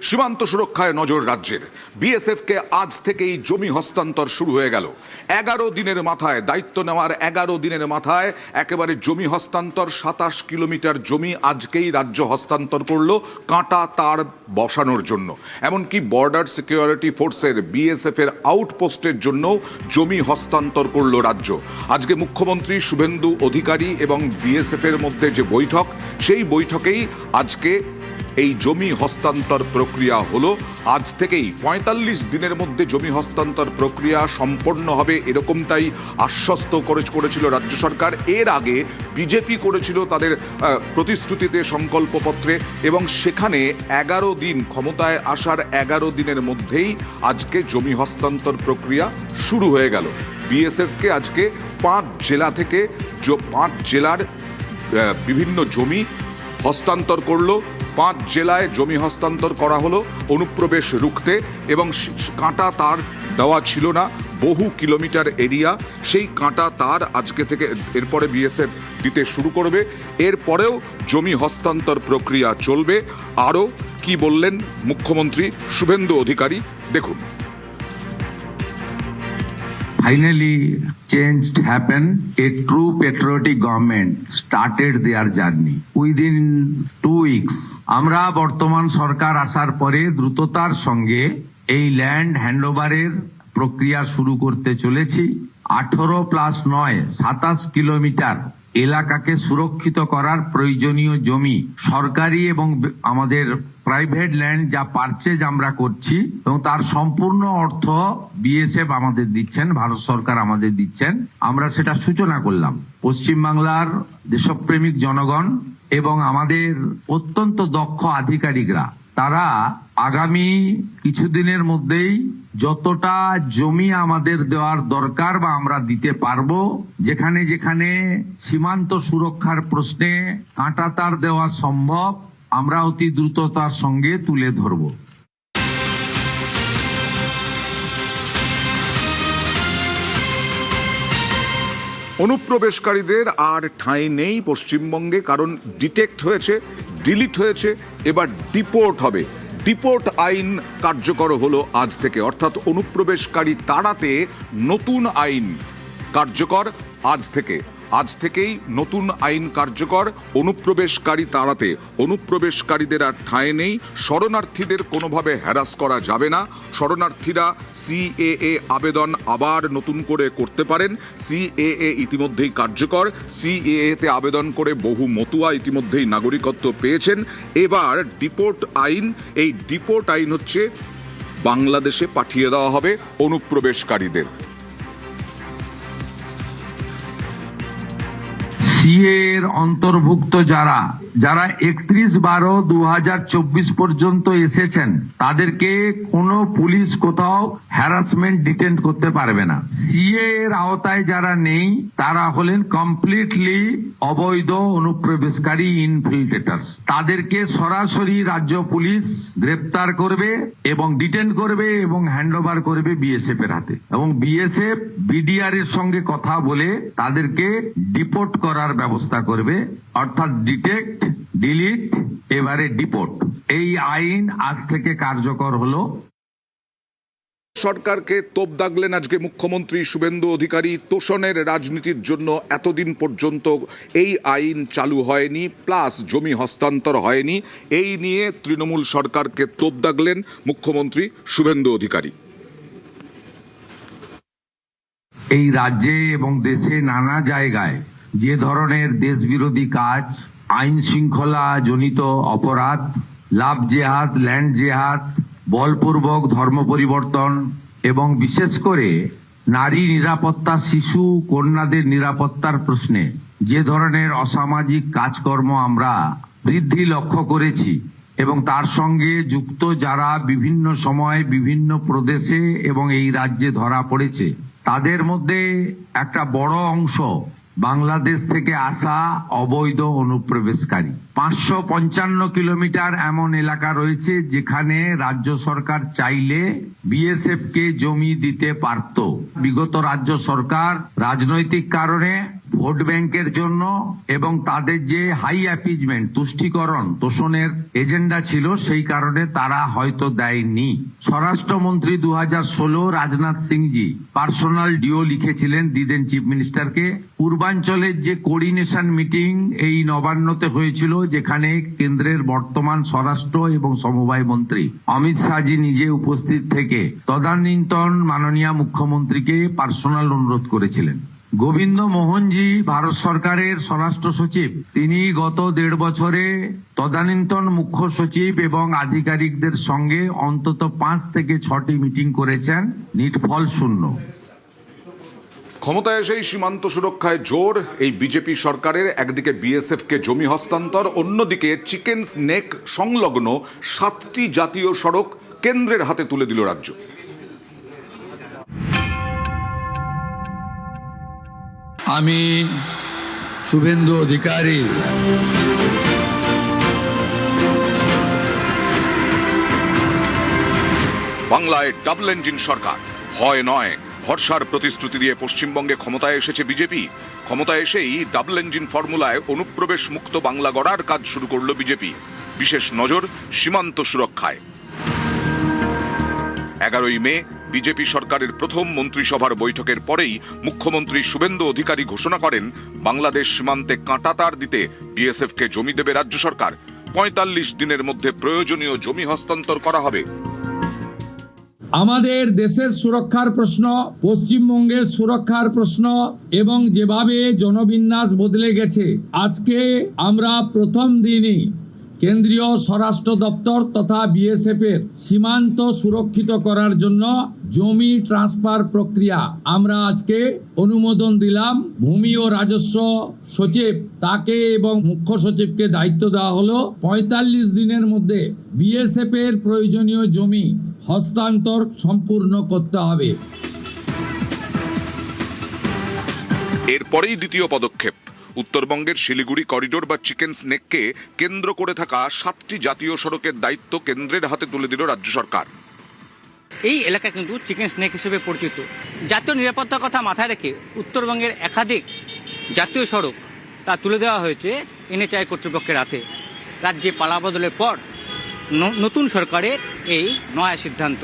সীমান্ত সুরক্ষায় নজর রাজ্যের। বিএসএফকে আজ থেকেই জমি হস্তান্তর শুরু হয়ে গেল। 11 দিনের মাথায় দায়িত্ব নেওয়ার 11 দিনের মাথায় একেবারে জমি হস্তান্তর। 27 কিলোমিটার জমি আজকেই রাজ্য হস্তান্তর করলো কাঁটা তার বসানোর জন্য। এমনকি বর্ডার সিকিউরিটি ফোর্সের বিএসএফ এর আউটপোস্টের জন্য জমি হস্তান্তর করলো রাজ্য। আজকে মুখ্যমন্ত্রী শুভেন্দু অধিকারী এবং বিএসএফ এর মধ্যে যে বৈঠক, সেই বৈঠকেই আজকে এই জমি হস্তান্তর প্রক্রিয়া হলো। আজ থেকেই 45 দিনের মধ্যে জমি হস্তান্তর প্রক্রিয়া সম্পন্ন হবে, এরকমটাই আশ্বস্ত করেছিল রাজ্য সরকার। এর আগে বিজেপি করেছিল তাদের প্রতিশ্রুতিতে, সংকল্পপত্রে, এবং সেখানে 11 দিন ক্ষমতায় আসার 11 দিনের মধ্যেই আজকে জমি হস্তান্তর প্রক্রিয়া শুরু হয়ে গেল। বিএসএফকে আজকে 5 জেলা থেকে 5 জেলার বিভিন্ন জমি হস্তান্তর করলো। 5 জেলায় জমি হস্তান্তর করা হলো অনুপ্রবেশ রুখতে, এবং কাঁটা তার দেওয়া ছিল না বহু কিলোমিটার এরিয়া, সেই কাঁটা তার আজকে থেকে এরপরে বিএসএফ দিতে শুরু করবে। এরপরেও জমি হস্তান্তর প্রক্রিয়া চলবে। আরও কি বললেন মুখ্যমন্ত্রী শুভেন্দু অধিকারী, দেখুন। Finally, change happened. A true patriotic government started their journey. Within 2 weeks, আমরা বর্তমান সরকার আসার পরে দ্রুততার সঙ্গে এই ল্যান্ড হ্যান্ডওভারের প্রক্রিয়া শুরু করতে চলেছি। 18+9 27 কিলোমিটার এলাকাকে সুরক্ষিত করার প্রয়োজনীয় জমি সরকারি এবং আমাদের প্রাইভেট ল্যান্ড যা পারচেজ আমরা করছি, এবং তার সম্পূর্ণ অর্থ বিএসএফ আমাদের দিচ্ছেন, ভারত সরকার আমাদের দিচ্ছেন। আমরা সেটা সূচনা করলাম। পশ্চিমবাংলার দেশপ্রেমিক জনগণ এবং আমাদের অত্যন্ত দক্ষ আধিকারিকরা, তারা আগামী কিছুদিনের মধ্যেই যতটা জমি আমাদের দেওয়ার দরকার বা আমরা দিতে পারবো, যেখানে যেখানে সীমান্ত সুরক্ষার প্রশ্নে কাঁটাতার দেওয়া সম্ভব, আমরা অতি দ্রুততার সঙ্গে তুলে ধরব। অনুপ্রবেশকারীদের আর ঠাঁই নেই পশ্চিমবঙ্গে, কারণ ডিটেক্ট হয়েছে, ডিলিট হয়েছে, এবার ডিপোর্ট হবে। ডিপোর্ট আইন কার্যকর হলো আজ থেকে, অর্থাৎ অনুপ্রবেশকারী তাড়াতে নতুন আইন কার্যকর আজ থেকে। আজ থেকেই নতুন আইন কার্যকর অনুপ্রবেশকারী তাড়াতে। অনুপ্রবেশকারীদের আর ঠাঁই নেই। শরণার্থীদের কোনোভাবে হ্যারাস করা যাবে না। শরণার্থীরা সিএএ আবেদন আবার নতুন করে করতে পারেন। সিএএ ইতিমধ্যেই কার্যকর। সিএএতে আবেদন করে বহু মতুয়া ইতিমধ্যেই নাগরিকত্ব পেয়েছেন। এবার ডিপোর্ট আইন, এই ডিপোর্ট আইন হচ্ছে বাংলাদেশে পাঠিয়ে দেওয়া হবে অনুপ্রবেশকারীদের। সিএ এর অন্তর্ভুক্ত যারা 31/12/2024 পর্যন্ত এসেছেন, তাদেরকে কোনো পুলিশ কোথাও হ্যারাসমেন্ট ডিটেন্ট করতে পারবে না। সিএ এর আওতায় যারা নেই, তারা হলেন কমপ্লিটলি অবৈধ অনুপ্রবেশকারী ইনফিল্ট্রেটার্স। তাদেরকে সরাসরি রাজ্য পুলিশ গ্রেপ্তার করবে এবং ডিটেন্ট করবে এবং হ্যান্ডওভার করবে বিএসএফ এর হাতে, এবং বিএসএফ বিডিআর এর সঙ্গে কথা বলে তাদেরকে ডিপোর্ট করার ব্যবস্থা করবে, অর্থাৎ ডিটেক্ট, ডিলিট, এবারে ডিপোর্ট। এই আইন আজ থেকে কার্যকর হলো। সরকারকে তোপ দাগলেন আজকে মুখ্যমন্ত্রী শুভেন্দু অধিকারী। তোষণের রাজনীতির জন্য এতদিন পর্যন্ত এই আইন চালু হয়নি, প্লাস জমি হস্তান্তর হয়নি। এই নিয়ে তৃণমূল সরকারকে তোপ দাগলেন মুখ্যমন্ত্রী শুভেন্দু অধিকারী। এই রাজ্যে এবং দেশে নানা জায়গায় যে ধরনের দেশবিরোধী কাজ, আইন শৃঙ্খলা জনিত অপরাধ, লাভ জেহাদ, ল্যান্ড জেহাদ, বলপূর্বক ধর্ম পরিবর্তন এবং বিশেষ করে নারী নিরাপত্তা, শিশু কন্যাদের নিরাপত্তার প্রশ্নে যে ধরনের অসামাজিক কাজকর্ম আমরা বৃদ্ধি লক্ষ্য করেছি, এবং তার সঙ্গে যুক্ত যারা বিভিন্ন সময় বিভিন্ন প্রদেশে এবং এই রাজ্যে ধরা পড়েছে, তাদের মধ্যে একটা বড় অংশ বাংলাদেশ থেকে আসা অবৈধ অনুপ্রবেশকারী। 555 কিলোমিটার এমন এলাকা রয়েছে যেখানে রাজ্য সরকার চাইলে বিএসএফ কে জমি দিতে পারত। বিগত রাজ্য সরকার রাজনৈতিক কারণে ভোট ব্যাংকের জন্য এবং তাদের যে হাই অ্যাপিজমেন্ট তুষ্টিকরণ তোষণের এজেন্ডা ছিল সেই কারণে তারা হয়তো দেয়নি। স্বরাষ্ট্রমন্ত্রী 2016 রাজনাথ সিংজি পার্সোনাল ডিও লিখেছিলেন দিদেন চিফ মিনিস্টারকে। পূর্বাঞ্চলের যে কোঅর্ডিনেশন মিটিং এই নবান্নতে হয়েছিল, যেখানে কেন্দ্রের বর্তমান স্বরাষ্ট্র এবং সমবায় মন্ত্রী অমিত শাহজি নিজে উপস্থিত থেকে তদানীন্তন মাননীয় মুখ্যমন্ত্রীকে পার্সোনাল অনুরোধ করেছিলেন। গোবিন্দ মোহনজি ভারত সরকারের স্বরাষ্ট্র সচিব, তিনি গত 1.5 বছরে তদানীন্তন মুখ্য সচিব এবং আধিকারিকদের সঙ্গে অন্তত 5 থেকে 6টি মিটিং করেছেন, নিটফল শূন্য। ক্ষমতায় এসেই সীমান্ত সুরক্ষায় জোর এই বিজেপি সরকারের। একদিকে বিএসএফ কে জমি হস্তান্তর, অন্যদিকে চিকেন্স নেক সংলগ্ন 7টি জাতীয় সড়ক কেন্দ্রের হাতে তুলে দিল রাজ্য। আমি শুভেন্দু অধিকারী বাংলায় ডাবল ইঞ্জিন সরকার, হয় নয় ভরসার প্রতিশ্রুতি দিয়ে পশ্চিমবঙ্গে ক্ষমতায় এসেছে বিজেপি। ক্ষমতায় এসেই ডাবল ইঞ্জিন ফর্মুলায় অনুপ্রবেশ মুক্ত বাংলা গড়ার কাজ শুরু করল বিজেপি। বিশেষ নজর সীমান্ত সুরক্ষায়। 11ই মে বিজেপি সরকারের প্রথম মন্ত্রিসভার বৈঠকের পরেই মুখ্যমন্ত্রী শুভেন্দু অধিকারী ঘোষণা করেন বাংলাদেশ সীমান্তে কাঁটাতার দিতে বিএসএফ কে জমি দেবে রাজ্য সরকার। 45 দিনের মধ্যে প্রয়োজনীয় জমি হস্তান্তর করা হবে। আমাদের দেশের সুরক্ষার প্রশ্ন, পশ্চিমবঙ্গের সুরক্ষার প্রশ্ন এবং যেভাবে জনবিন্যাস বদলে গেছে, আজকে আমরা প্রথম দিনই কেন্দ্রীয় স্বরাষ্ট্র দপ্তর তথা বিএসএফ এর সীমান্ত সুরক্ষিত করার জন্য জমি ট্রান্সফার প্রক্রিয়া আমরা আজকে অনুমোদন দিলাম। ভূমি ও রাজস্ব সচিব তাকে এবং মুখ্য সচিবকে দায়িত্ব দেওয়া হলো 45 দিনের মধ্যে বিএসএফ এর প্রয়োজনীয় জমি হস্তান্তর সম্পূর্ণ করতে হবে। এরপরেই দ্বিতীয় পদক্ষেপ, উত্তরবঙ্গের শিলিগুড়ি করিডোর বা চিকেন্স নেককে কেন্দ্র করে থাকা 7টি জাতীয় সড়কের দায়িত্ব কেন্দ্রের হাতে তুলে দিল রাজ্য সরকার। এই এলাকা কিন্তু চিকেন স্নেক হিসেবে পরিচিত। জাতীয় নিরাপত্তার কথা মাথায় রেখে উত্তরবঙ্গের একাধিক জাতীয় সড়ক তা তুলে দেওয়া হয়েছে এনএচআই কর্তৃপক্ষের হাতে। রাজ্যে পালাবদলের পর নতুন সরকারের এই নয়া সিদ্ধান্ত।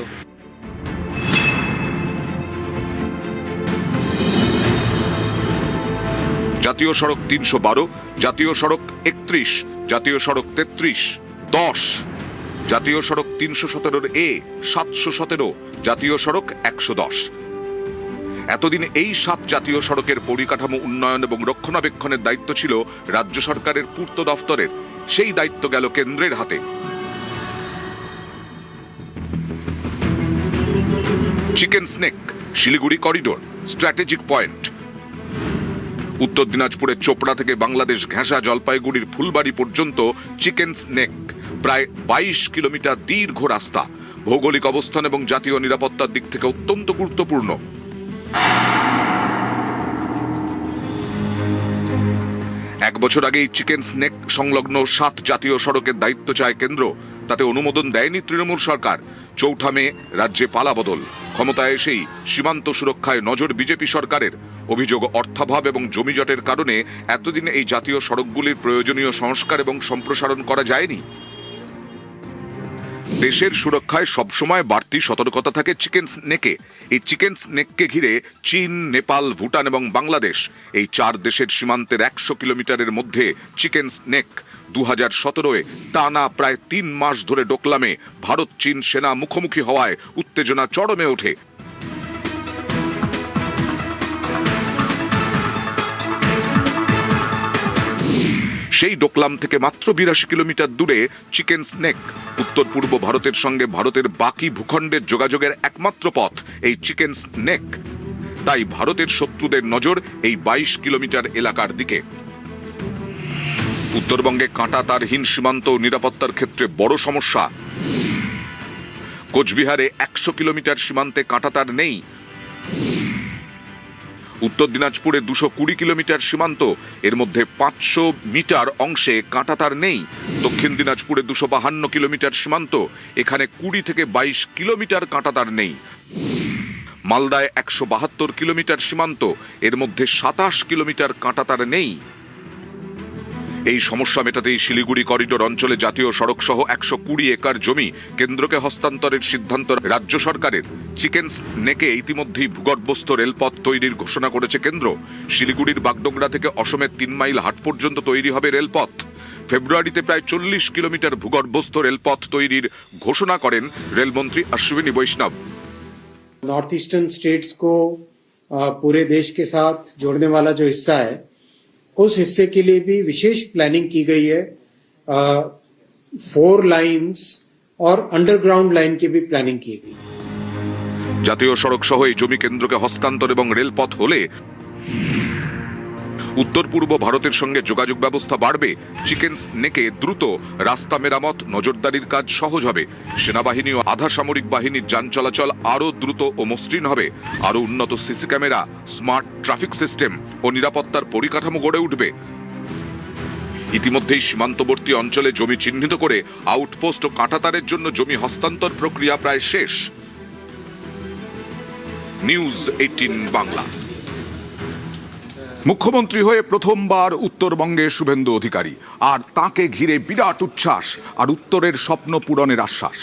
জাতীয় সড়ক 312, জাতীয় সড়ক 31, জাতীয় সড়ক 33, 10, জাতীয় সড়ক 317 এ, 717, জাতীয় সড়ক 110। এতদিন এই 7 জাতীয় সড়কের পরিকাঠামো উন্নয়ন এবং রক্ষণাবেক্ষণের দায়িত্ব ছিল রাজ্য সরকারের পূর্ত দফতরের। সেই দায়িত্ব গেল কেন্দ্রের হাতে। Chicken snake, Siliguri corridor, strategic point. উত্তর দিনাজপুরের চোপড়া থেকে বাংলাদেশ ঘেঁষা জলপাইগুড়ির ফুলবাড়ি পর্যন্ত চিকেন স্নেক প্রায় 22 কিলোমিটার দীর্ঘ রাস্তা। ভৌগোলিক অবস্থান এবং জাতীয় নিরাপত্তার দিক থেকে অত্যন্ত গুরুত্বপূর্ণ। এক বছর আগেই চিকেন স্নেক সংলগ্ন 7 জাতীয় সড়কের দায়িত্ব চায় কেন্দ্র। তাতে অনুমোদন দেয়নি তৃণমূল সরকার। 4 মে রাজ্যে পালাবদল। ক্ষমতায় এসেই সীমান্ত সুরক্ষায় নজর বিজেপি সরকারের। অভিযোগ অর্থাভাব এবং জমিজটের কারণে এতদিন এই জাতীয় সড়কগুলির প্রয়োজনীয় সংস্কার এবং সম্প্রসারণ করা যায়নি। দেশের সুরক্ষায় সবসময় বাড়তি সতর্কতা থাকে চিকেন স্নেকে। এই চিকেন স্নেককে ঘিরে চীন, নেপাল, ভুটান এবং বাংলাদেশ, এই 4 দেশের সীমান্তের 100 কিলোমিটারের মধ্যে চিকেন স্নেক। 2017-এ টানা প্রায় 3 মাস ধরে ডোকলামে ভারত চীন সেনা মুখোমুখি হওয়ায় উত্তেজনা চরমে ওঠে। সেই ডোকলাম থেকে মাত্র 82 কিলোমিটার দূরে চিকেন স্নেক। উত্তর পূর্ব ভারতের সঙ্গে ভারতের বাকি ভূখণ্ডের যোগাযোগের একমাত্র পথ এই চিকেন স্নেক। তাই ভারতের শত্রুদের নজর এই 22 কিলোমিটার এলাকার দিকে। উত্তরবঙ্গে কাঁটাতারহীন সীমান্ত নিরাপত্তার ক্ষেত্রে বড় সমস্যা। কোচবিহারে 100 কিলোমিটার সীমান্তে কাঁটাতার নেই। উত্তর দিনাজপুরে 220 কিলোমিটার সীমান্ত, এর মধ্যে 500 মিটার অংশে কাঁটাতার নেই। দক্ষিণ দিনাজপুরে 252 কিলোমিটার সীমান্ত, এখানে 20 থেকে 22 কিলোমিটার কাঁটাতার নেই। মালদায় 172 কিলোমিটার সীমান্ত, এর মধ্যে 27 কিলোমিটার কাঁটাতার নেই। এই সমস্যা মেটাতেই শিলিগুড়ি করিডোর অঞ্চলে জাতীয় সড়ক সহ 120 একর জমি কেন্দ্রকে হস্তান্তরের সিদ্ধান্ত রাজ্য সরকারের। চিকেন্স নেকে ইতিমধ্যেই ভূগর্ভস্থ রেলপথ তৈরির ঘোষণা করেছে কেন্দ্র। শিলিগুড়ির বাগডোগরা থেকে অসমের 3 মাইল হাট পর্যন্ত তৈরি হবে রেলপথ। ফেব্রুয়ারিতে প্রায় 40 কিলোমিটার ভূগর্ভস্থ রেলপথ তৈরির ঘোষণা করেন রেলমন্ত্রী অশ্বিনী বৈষ্ণব। नॉर्थ ईस्टर्न स्टेट्स को पूरे देश के साथ जोड़ने वाला जो हिस्सा है, उस हिस्से के लिए भी विशेष प्लानिंग की गई है। 4 लाइंस और अंडरग्राउंड लाइन की भी प्लानिंग की गई। জাতীয় সড়ক সহ এই জমি কেন্দ্রকে হস্তান্তর এবং রেলপথ হলে উত্তর পূর্ব ভারতের সঙ্গে যোগাযোগ ব্যবস্থা বাড়বে। চিকেন্স নেকে দ্রুত রাস্তা মেরামত, নজরদারির কাজ সহজ হবে। সেনাবাহিনী ও আধা সামরিক বাহিনীর যান চলাচল আরও দ্রুত ও মসৃণ হবে। আরও উন্নত CC camera, smart traffic system ও নিরাপত্তার পরিকাঠামো গড়ে উঠবে। ইতিমধ্যেই সীমান্তবর্তী অঞ্চলে জমি চিহ্নিত করে আউটপোস্ট ও কাঁটাতারের জন্য জমি হস্তান্তর প্রক্রিয়া প্রায় শেষ। নিউজ 18 বাংলা। মুখ্যমন্ত্রী হয়ে প্রথমবার উত্তরবঙ্গে শুভেন্দু অধিকারী, আর তাকে ঘিরে বিরাট উচ্ছ্বাস আর উত্তরের স্বপ্ন পূরণের আশ্বাস।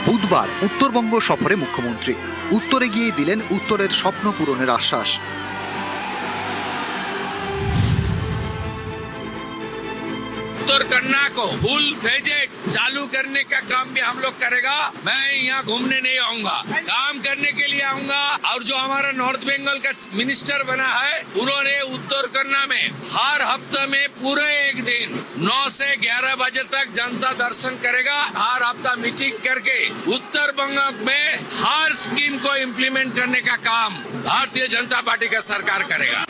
বুধবার উত্তরবঙ্গ সফরে মুখ্যমন্ত্রী উত্তরে গিয়ে দিলেন উত্তরের স্বপ্ন পূরণের আশ্বাস। उत्तर कन्या को फुल फेजेड चालू करने का काम भी हम लोग करेगा। मैं यहाँ घूमने नहीं आऊंगा, काम करने के लिए आऊंगा। और जो हमारा नॉर्थ बंगाल का मिनिस्टर बना है, उन्होंने उत्तर कन्या में हर हफ्ते में पूरे एक दिन 9 से 11 बजे तक जनता दर्शन करेगा। हर हफ्ता मीटिंग करके उत्तर बंगाल में हर स्कीम को इम्प्लीमेंट करने का काम भारतीय जनता पार्टी का सरकार करेगा।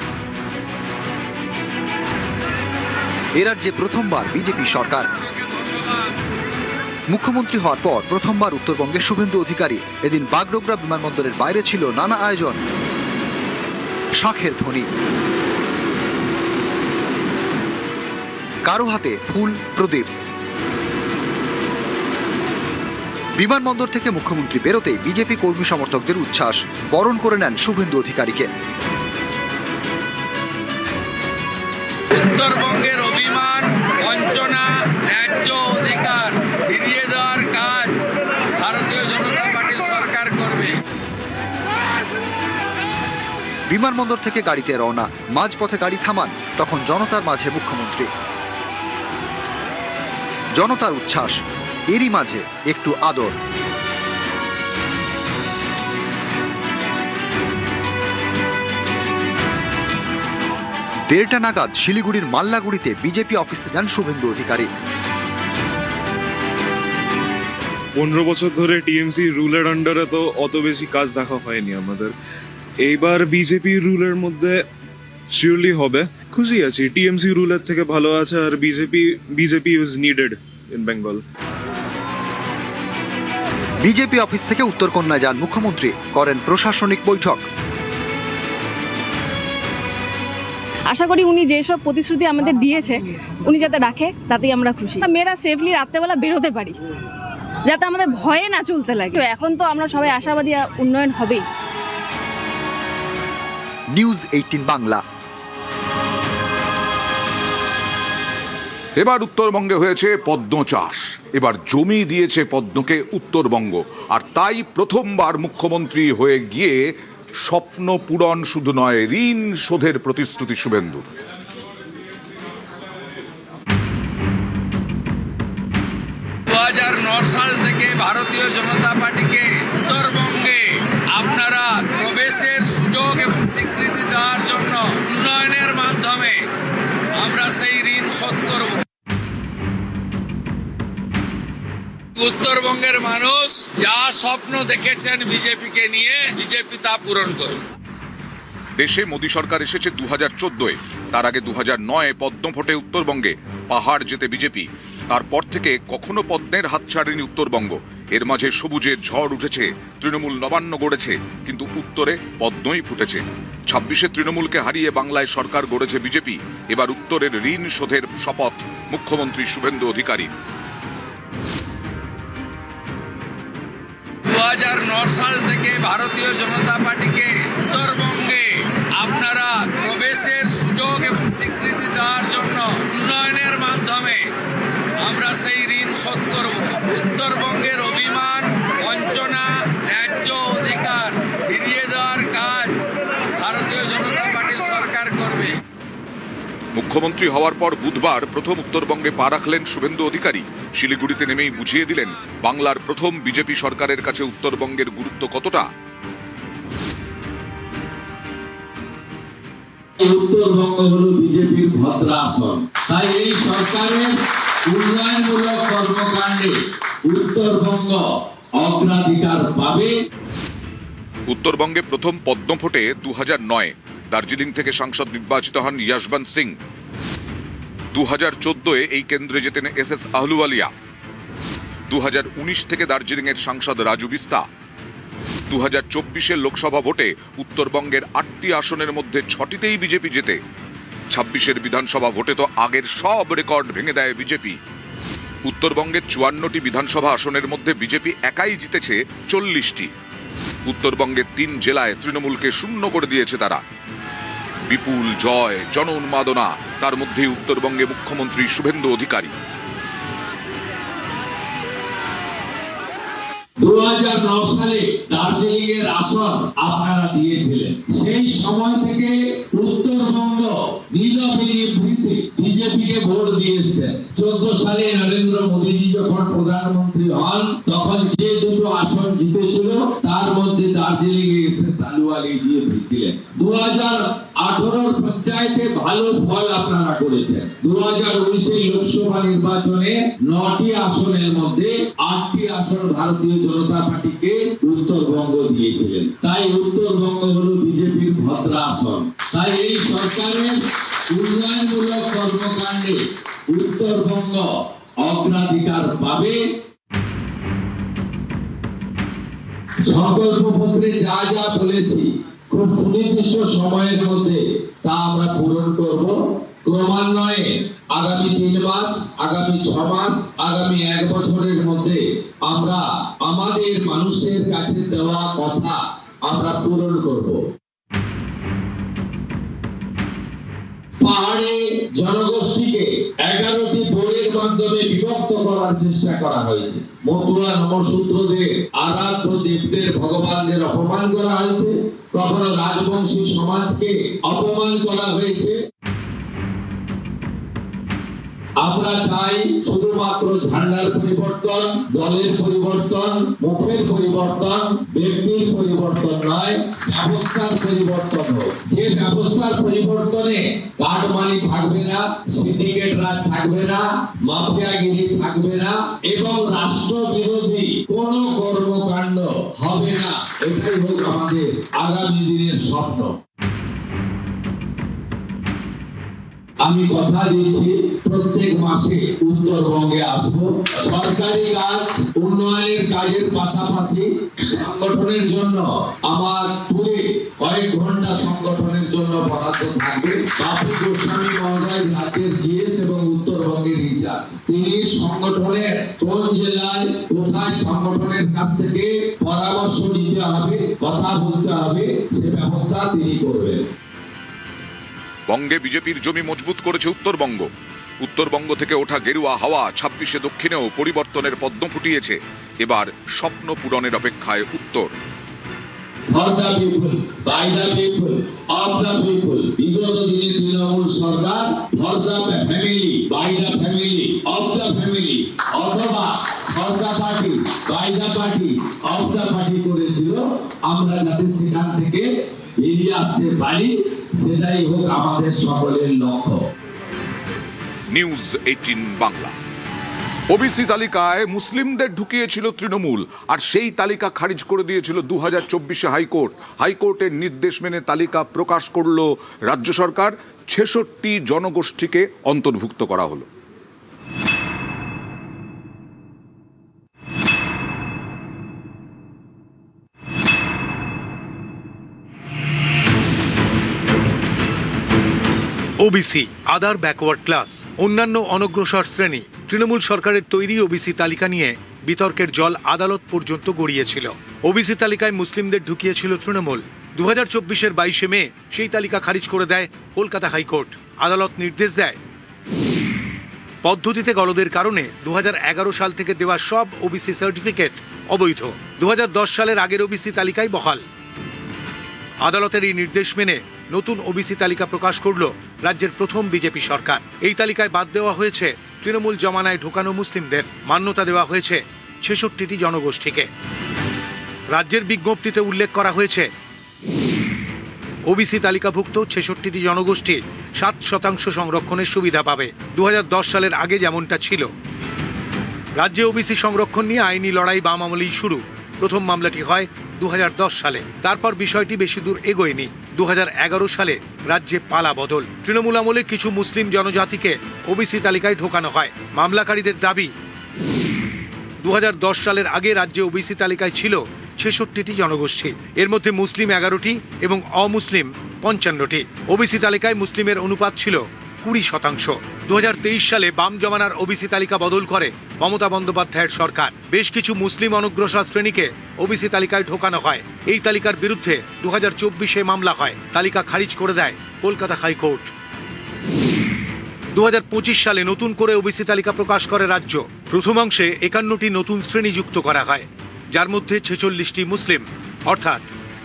এ রাজ্যে প্রথমবার বিজেপি সরকার। মুখ্যমন্ত্রী হওয়ার পর প্রথমবার উত্তরবঙ্গে শুভেন্দু অধিকারী। এদিন বাগডোগরা বিমানবন্দরের বাইরে ছিল নানা আয়োজন, শাঁখের ধ্বনি, কারো হাতে ফুল, প্রদীপ। বিমানবন্দর থেকে মুখ্যমন্ত্রী বেরোতেই বিজেপি কর্মী সমর্থকদের উচ্ছ্বাস, বরণ করে নেন শুভেন্দু অধিকারীকে। উত্তরবঙ্গের অভিমান, বঞ্চনা, ন্যায্য অধিকার ফিরিয়ে দেওয়ার কাজ ভারতীয় জনতা পার্টির সরকার করবে। বিমানবন্দর থেকে গাড়িতে রওনা, মাঝপথে গাড়ি থামান, তখন জনতার মাঝে মুখ্যমন্ত্রী। জনতার উচ্ছ্বাস, এরই মাঝে একটু আদর। দেড়টা নাগাদ শিলিগুড়ির মাল্লাগুড়িতে বিজেপি অফিসে যান শুভেন্দু অধিকারী। 15 বছর ধরে টিএমসি রুলের আন্ডারে তো অত বেশি কাজ দেখা হয়নি আমাদের। এইবার বিজেপি রুলের মধ্যে শিওরলি হবে। খুশি আছি, টিএমসি রুলের থেকে ভালো আছে, আর BJP is needed in Bengal. BJP office থেকে উত্তরকন্যায় যান মুখ্যমন্ত্রী, করেন প্রশাসনিক বৈঠক। আশা করি উনি যেসব প্রতিশ্রুতি আমাদের দিয়েছে উনি যাতে রাখে, তাতেই আমরা খুশি। মেয়েরা সেফলি রাত্রেবেলা বেরোতে পারি, যাতে আমাদের ভয়ে না চলতে লাগে। এখন তো আমরা সবাই আশাবাদী উন্নয়ন হবেই। নিউজ 18 বাংলা। এবার উত্তরবঙ্গে হয়েছে পদ্ম চাষ, এবার জমি দিয়েছে পদ্মকে উত্তরবঙ্গ, আর তাই প্রথমবার মুখ্যমন্ত্রী হয়ে গিয়ে স্বপ্ন পূরণ শুধু নয়, ঋণ শোধের প্রতিশ্রুতি শুভেন্দুর। 2009 সাল থেকে ভারতীয় জনতা পার্টিকে উত্তরবঙ্গে আপনারা প্রবেশের সুযোগ এবং স্বীকৃতি দেওয়ার জন্য উন্নয়নের মাধ্যমে আমরা সেই ঋণ শোধ করব। উত্তরবঙ্গের মানুষ যা স্বপ্ন দেখেছেন বিজেপিকে নিয়ে, বিজেপি তা পূরণ করবে। দেশে মোদী সরকার এসেছে 2014-এ, তার আগে 2009-এ পদ্ম ফোটে উত্তরবঙ্গে, পাহাড় জেতে বিজেপি। তারপর থেকে কখনো পদ্মের হাত ছাড়েনি উত্তরবঙ্গ। এর মাঝে সবুজের ঝড় উঠেছে, তৃণমূল নবান্ন গড়েছে, কিন্তু উত্তরে পদ্মই ফুটেছে। 26-এ তৃণমূলকে হারিয়ে বাংলায় সরকার গড়েছে বিজেপি। এবার উত্তরের ঋণ শোধের শপথ মুখ্যমন্ত্রী শুভেন্দু অধিকারী। 2009 সাল থেকে ভারতীয় জনতা পার্টিকে উত্তরবঙ্গে আপনারা প্রবেশের সুযোগ এবং স্বীকৃতি দেওয়ার জন্য উন্নয়নের মাধ্যমে আমরা সেই ঋণ শোধ করব। উত্তরবঙ্গের অভিমান, বঞ্চনা, ন্যায্য অধিকার ফিরিয়ে দেওয়ার কাজ ভারতীয় জনতা পার্টির সরকার করবে। মুখ্যমন্ত্রী হওয়ার পর বুধবার প্রথম উত্তরবঙ্গে পা রাখলেন শুভেন্দু অধিকারী। শিলিগুড়িতে নেমেই বুঝিয়ে দিলেন বাংলার প্রথম বিজেপি সরকারের কাছে উত্তরবঙ্গের গুরুত্ব কতটা। উত্তরবঙ্গ হলো বিজেপির ভদ্রাসন, তাই এই সরকারের উন্নয়নমূলক কর্মকাণ্ডে উত্তরবঙ্গ অগ্রাধিকার পাবে। উত্তরবঙ্গে প্রথম পদ্ম ফোটে 2009। দার্জিলিং থেকে সাংসদ নির্বাচিত হন যশবন্ত সিং। 2014-এ এই কেন্দ্রে যেতেন SS আহলুওয়ালিয়া। 2019 থেকে দার্জিলিংয়ের সাংসদ রাজু বিস্তা। 2024-এর লোকসভা ভোটে উত্তরবঙ্গের 8টি আসনের মধ্যে 6টিতেই বিজেপি জেতে। 26-এর বিধানসভা ভোটে তো আগের সব রেকর্ড ভেঙে দেয় বিজেপি। উত্তরবঙ্গের 54টি বিধানসভা আসনের মধ্যে বিজেপি একাই জিতেছে 40টি। উত্তরবঙ্গের 3 জেলায় তৃণমূলকে শূন্য করে দিয়েছে তারা। বিপুল জয়, জন উন্মাদনা, তার মধ্যে উত্তরবঙ্গে মুখ্যমন্ত্রী শুভেন্দু অধিকারী। 2009 সালে দার্জিলিং এর আসন আপনারা দিয়েছিলেন। সেই সময় থেকে উত্তরবঙ্গ নীলবিনীতে বিজেপিকে ভোট দিয়েছে। 14 সালে নরেন্দ্র মোদীজি যখন প্রধানমন্ত্রী হন তখন যে দুটো আসন জিতেছিল তার মধ্যে দার্জিলিং এ SS আহলুওয়ালিয়া জিতেছিলেন। 2018 পঞ্চায়েতে ভালো ফল আপনারা করেছেন। 2019 লোকসভা নির্বাচনে 9টি আসনের মধ্যে 8টি আসন ভারতীয় জনতা পার্টিকে উত্তরবঙ্গ দিয়েছিলেন। তাই উত্তরবঙ্গ হলো বিজেপির ভদ্রাসন। তাই এই সরকারের উন্নয়নমূলক কর্মকাণ্ডে উত্তরবঙ্গ অগ্রাধিকার পাবে। সংকল্পপত্রে যা যা বলেছি খুব সুনির্দিষ্ট সময়ের মধ্যে তা আমরা পূরণ করব। ক্রমান্বয়ে আগামী 3 মাস, আগামী 6 মাস, আগামী 1 বছরের মধ্যে আমরা আমাদের মানুষের কাছে দেওয়া কথা আমরা পূরণ করব। পাহাড়ে জনগোষ্ঠীকে 11টি বোর্ডের মাধ্যমে বিভক্ত করার চেষ্টা করা হয়েছে। মতুয়া নমশূদ্রদের, আরাধ্য দেবদের, ভগবানদের অপমান করা হয়েছে। কখনো রাজবংশী সমাজকে অপমান করা হয়েছে। আমরা চাই শুধুমাত্র ঝান্ডার পরিবর্তন, দলের পরিবর্তন, মুখের পরিবর্তন, ব্যক্তির পরিবর্তন নয়, ব্যবস্থার পরিবর্তন হোক। যে ব্যবস্থার পরিবর্তনে কাটমানি থাকবে না, সিন্ডিকেট রাজ থাকবে না, মাফিয়াগিরি থাকবে না এবং রাষ্ট্র বিরোধী কোনো কর্মকাণ্ড হবে না। এটাই হোক আমাদের আগামী দিনের স্বপ্ন। আমি কথা দিচ্ছি প্রত্যেক মাসে উত্তরবঙ্গে আসব। সরকারি কাজ, উন্নয়নের কাজের পাশাপাশি সংগঠনের জন্য আমার পুরে কয়েক ঘন্টা সংগঠনের জন্য বরাদ্দ থাকবে। বাপু গোস্বামী মহোদয় রাজ্যের GS এবং উত্তরবঙ্গের ইনচার্জ। তিনি সংগঠনের কোন জেলায় কোথায় সংগঠনের কাছ থেকে পরামর্শ নিতে হবে, কথা বলতে হবে, সে ব্যবস্থা তিনি করবেন। বঙ্গে বিজেপির জমি মজবুত করেছে উত্তরবঙ্গ। উত্তরবঙ্গ থেকে ওঠা গেরুয়া হাওয়া 26-এ দক্ষিণেও পরিবর্তনের পদ্ম ফুটিয়েছে। এবার স্বপ্ন পূরণের অপেক্ষায় উত্তর। For the people, by the people, of the people. বিগত দিনে তৃণমূল সরকার for the family, by the family, of the family, অথবা for the party, by the party, of the party করেছিল। আমরা যাতে সেখান থেকে বেরিয়ে আসতে পারি সেটাই হোক আমাদের সকলের লক্ষ্য। নিউজ 18 বাংলা। ওবিসি তালিকায় মুসলিমদের ঢুকিয়েছিল তৃণমূল, আর সেই তালিকা খারিজ করে দিয়েছিল 2024-এ হাইকোর্ট। হাইকোর্টের নির্দেশ মেনে তালিকা প্রকাশ করল রাজ্য সরকার। 66 জনগোষ্ঠীকে অন্তর্ভুক্ত করা হলো। ওবিসি, আদার ব্যাকওয়ার্ড ক্লাস, অন্যান্য অনগ্রসর শ্রেণী। তৃণমূল সরকারের তৈরি ওবিসি তালিকা নিয়ে বিতর্কের জল আদালত পর্যন্ত গড়িয়েছিল। ওবিসি তালিকায় মুসলিমদের ঢুকিয়েছিল তৃণমূল। 2024-এর 22শে মে সেই তালিকা খারিজ করে দেয় কলকাতা হাইকোর্ট। আদালত নির্দেশ দেয় পদ্ধতিতে গলদের কারণে 2011 সাল থেকে দেওয়া সব ওবিসি সার্টিফিকেট অবৈধ। 2010 সালের আগের ওবিসি তালিকায় বহাল। আদালতের এই নির্দেশ মেনে নতুন ওবিসি তালিকা প্রকাশ করল রাজ্যের প্রথম বিজেপি সরকার। এই তালিকায় বাদ দেওয়া হয়েছে তৃণমূল জমানায় ঢোকানো মুসলিমদের, মান্যতা দেওয়া হয়েছে 66টি জনগোষ্ঠীকে। রাজ্যের বিজ্ঞপ্তিতে উল্লেখ করা হয়েছে ওবিসি তালিকাভুক্ত 66টি জনগোষ্ঠী 7% সংরক্ষণের সুবিধা পাবে। 2010 সালের আগে যেমনটা ছিল। রাজ্যে ওবিসি সংরক্ষণ নিয়ে আইনি লড়াই বাম আমলেই শুরু। প্রথম মামলাটি হয় 2010 সালে। তারপর বিষয়টি বেশি দূর এগোয়নি। 2011 সালে রাজ্যে পালা বদল। তৃণমূল আমলে কিছু মুসলিম জনজাতিকে ওবিসি তালিকায় ঢোকানো হয়। মামলাকারীদের দাবি 2010 সালের আগে রাজ্যে ওবিসি তালিকায় ছিল 66টি জনগোষ্ঠী। এর মধ্যে মুসলিম 11টি এবং অমুসলিম 55টি। ওবিসি তালিকায় মুসলিমের অনুপাত ছিল 20%। 2023 সালে বাম জমানার ওবিসি তালিকা বদল করে মমতা বন্দ্যোপাধ্যায়ের সরকার। বেশ কিছু মুসলিম অনগ্রসর শ্রেণীকে ওবিসি তালিকায় ঢোকানো হয়। এই তালিকার বিরুদ্ধে 2024-এ মামলা হয়। তালিকা খারিজ করে দেয় কলকাতা হাইকোর্ট। 2025 সালে নতুন করে ওবিসি তালিকা প্রকাশ করে রাজ্য। প্রথম অংশে 51টি নতুন শ্রেণী যুক্ত করা হয়, যার মধ্যে 46টি মুসলিম, অর্থাৎ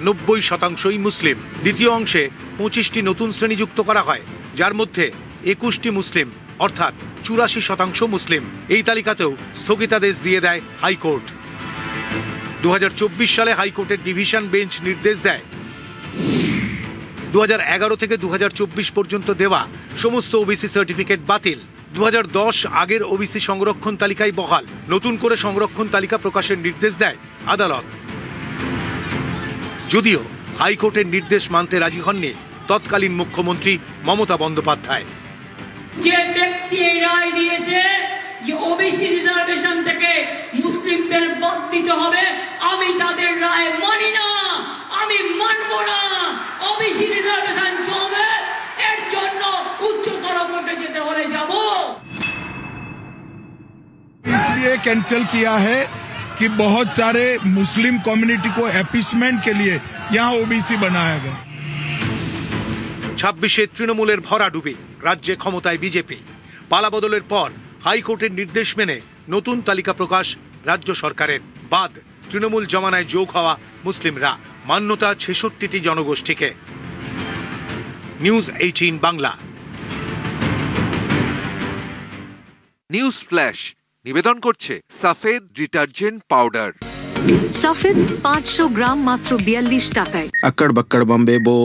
90%ই মুসলিম। দ্বিতীয় অংশে 25টি নতুন শ্রেণী যুক্ত করা হয়, যার মধ্যে 21টি মুসলিম, অর্থাৎ 84% মুসলিম। এই তালিকাতেও স্থগিতাদেশ দিয়ে দেয় হাইকোর্ট। 2024 সালে হাইকোর্টের ডিভিশন বেঞ্চ নির্দেশ দেয় 2011 থেকে 2024 পর্যন্ত দেওয়া সমস্ত ওবিসি সার্টিফিকেট বাতিল। 2010 আগের ওবিসি সংরক্ষণ তালিকায় বহাল। নতুন করে সংরক্ষণ তালিকা প্রকাশের নির্দেশ দেয় আদালত। যদিও হাইকোর্টের নির্দেশ মানতে রাজি হননি তৎকালীন মুখ্যমন্ত্রী মমতা বন্দ্যোপাধ্যায়। যে ব্যক্তি এই রায় দিয়েছে যে ওবিসি রিজার্ভেশন থেকে মুসলিমদের বাদ দিতে হবে, আমি তাদের রায় মানি না, আমি মানব না। ওবিসি রিজার্ভেশন চলবে, এর জন্য উচ্চতর কোর্টে যেতে হলে যাব। इसलिए कैंसिल किया है कि बहुत सारे मुस्लिम कम्युनिटी को एपिसमेंट के लिए यहाँ ओबीसी बनाया गया। 26-এ তৃণমূলের ভরাডুবি, রাজ্যে ক্ষমতায় বিজেপি। পালাবদলের পর হাইকোর্টের নির্দেশ মেনে নতুন তালিকা প্রকাশ রাজ্য সরকারের। বাদ তৃণমূল জমানায় যোগ হওয়া মুসলিমরা, মান্যতা 66টি জনগোষ্ঠীকে। নিউজ 18 বাংলা। নিউজ ফ্ল্যাশ নিবেদন করছে সাফেদ ডিটারজেন্ট পাউডার। সাফেদ 500 গ্রাম মাত্র 42 টাকায়। আকড় বাক্কড় বম্বে বো।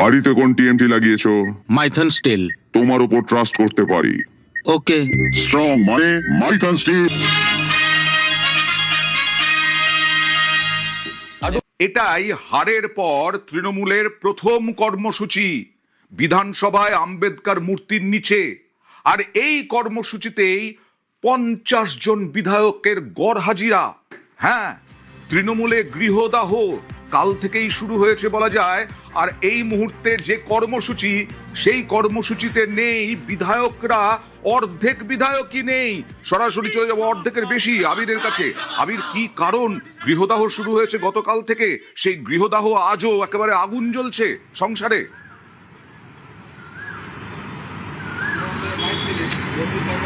বাড়িতে কোন টিএমটি লাগিয়েছো? মাইথন স্টিল। তোমার উপর ট্রাস্ট করতে পারি। ওকে। স্ট্রং মানে মাইথন স্টিল। এটাই হারের পর তৃণমূলের প্রথম কর্মসূচি, বিধানসভায় আম্বেদকর মূর্তির নিচে। আর এই কর্মসূচিতেই 50 জন বিধায়কের গড় হাজিরা। হ্যাঁ, তৃণমূলে গৃহদাহ কাল থেকেই শুরু হয়েছে বলা যায়। আর এই মুহূর্তের যে কর্মসূচি, সেই কর্মসূচিতে নেই বিধায়করা, অর্ধেক বিধায়কই নেই। সরাসরি চলে যাবো অর্ধেকের বেশি আবিরের কাছে। আবির, কি কারণ গৃহদাহ শুরু হয়েছে গতকাল থেকে? সেই গৃহদাহ আজও একেবারে আগুন জ্বলছে সংসারে।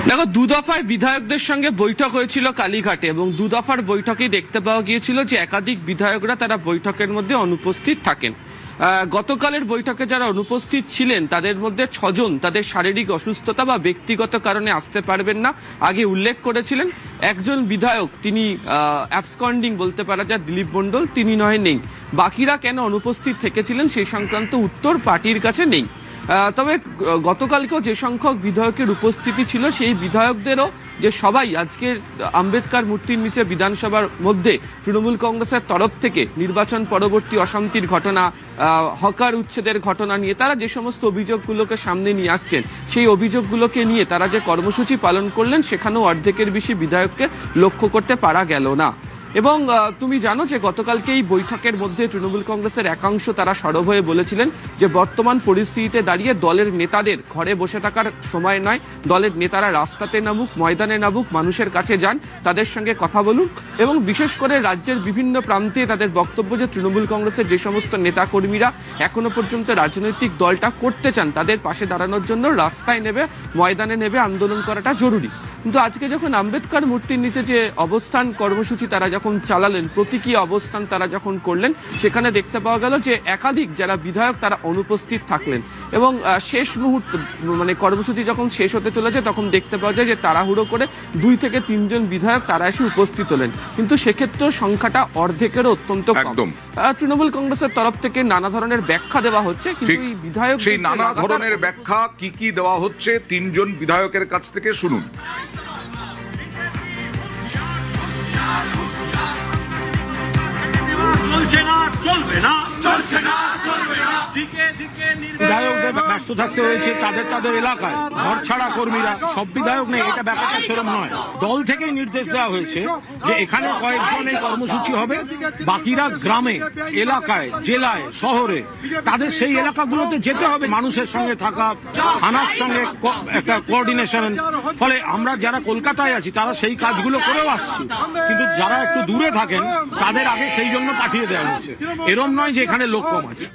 দেখো, দু দফায় বিধায়কদের সঙ্গে বৈঠক হয়েছিল কালীঘাটে, এবং দু দফার বৈঠকেই দেখতে পাওয়া গিয়েছিল যে একাধিক বিধায়করা তারা বৈঠকের মধ্যে অনুপস্থিত থাকেন। গতকালের বৈঠকে যারা অনুপস্থিত ছিলেন তাদের মধ্যে 6 জন তাদের শারীরিক অসুস্থতা বা ব্যক্তিগত কারণে আসতে পারবেন না আগে উল্লেখ করেছিলেন। একজন বিধায়ক, তিনি অ্যাবসকন্ডিং বলতে পারা যায়, দিলীপ মণ্ডল, তিনি নয় নেই। বাকিরা কেন অনুপস্থিত থেকেছিলেন সেই সংক্রান্ত উত্তর পার্টির কাছে নেই। তবে গতকালকেও যে সংখ্যক বিধায়কের উপস্থিতি ছিল, সেই বিধায়কদেরও যে সবাই আজকের আম্বেদকর মূর্তির নিচে বিধানসভার মধ্যে তৃণমূল কংগ্রেসের তরফ থেকে নির্বাচন পরবর্তী অশান্তির ঘটনা, হকার উচ্ছেদের ঘটনা নিয়ে তারা যে সমস্ত অভিযোগগুলোকে সামনে নিয়ে আসছেন, সেই অভিযোগগুলোকে নিয়ে তারা যে কর্মসূচি পালন করলেন, সেখানেও অর্ধেকের বেশি বিধায়ককে লক্ষ্য করতে পারা গেল না। এবং তুমি জানো যে গতকালকে এই বৈঠকের মধ্যে তৃণমূল কংগ্রেসের একাংশ তারা সরব হয়ে বলেছিলেন যে বর্তমান পরিস্থিতিতে দাঁড়িয়ে দলের নেতাদের ঘরে বসে থাকার সময় নয়, দলের নেতারা রাস্তাতে নামুক, ময়দানে নামুক, মানুষের কাছে যান, তাদের সঙ্গে কথা বলুন এবং বিশেষ করে রাজ্যের বিভিন্ন প্রান্তে তাদের বক্তব্য যে তৃণমূল কংগ্রেসের যে সমস্ত নেতাকর্মীরা এখনো পর্যন্ত রাজনৈতিক দলটা করতে চান তাদের পাশে দাঁড়ানোর জন্য রাস্তায় নেবে, ময়দানে নেবে, আন্দোলন করাটা জরুরি। কিন্তু আজকে যখন আম্বেদকর মূর্তির নিচে যে অবস্থান কর্মসূচি তারা যখন চালালেন, প্রতীকী অবস্থান তারা যখন করলেন, সেখানে দেখতে পাওয়া গেল যে একাধিক যারা বিধায়ক তারা অনুপস্থিত থাকলেন এবং শেষ মুহূর্ত মানে কর্মসূচি যখন শেষ হতে চলেছে তখন দেখতে পাওয়া যায় যে তাড়াহুড়ো করে 2 থেকে 3 জন বিধায়ক তারা এসে উপস্থিত হলেন, কিন্তু সেক্ষেত্রেও সংখ্যাটা অর্ধেকেরও অত্যন্ত কম। তৃণমূল কংগ্রেসের তরফ থেকে নানা ধরনের ব্যাখ্যা দেওয়া হচ্ছে, কিন্তু এই বিধায়ক সেই নানা ধরনের ব্যাখ্যা কি কি দেওয়া হচ্ছে 3 জন বিধায়কের কাছ থেকে শুনুন। বিধায়কদের ব্যস্ত থাকতে হয়েছে তাদের এলাকায়, ঘর ছাড়া কর্মীরা, সব বিধায়ক নেই, এটা ব্যাপারটা সেরকম নয়। দল থেকেই নির্দেশ দেওয়া হয়েছে যে এখানে কয়েকজন এই কর্মসূচি হবে, বাকিরা গ্রামে, এলাকায়, জেলায়, শহরে, তাদের সেই এলাকাগুলোতে যেতে হবে, মানুষের সঙ্গে থাকা, থানার সঙ্গে একটা কোঅর্ডিনেশন। ফলে আমরা যারা কলকাতায় আছি তারা সেই কাজগুলো করেও আসছি, কিন্তু যারা একটু দূরে থাকেন তাদের আগে সেই জন্য পাঠিয়ে দেওয়া হয়েছে। এরম নয় যে এখানে লোক কম আছে।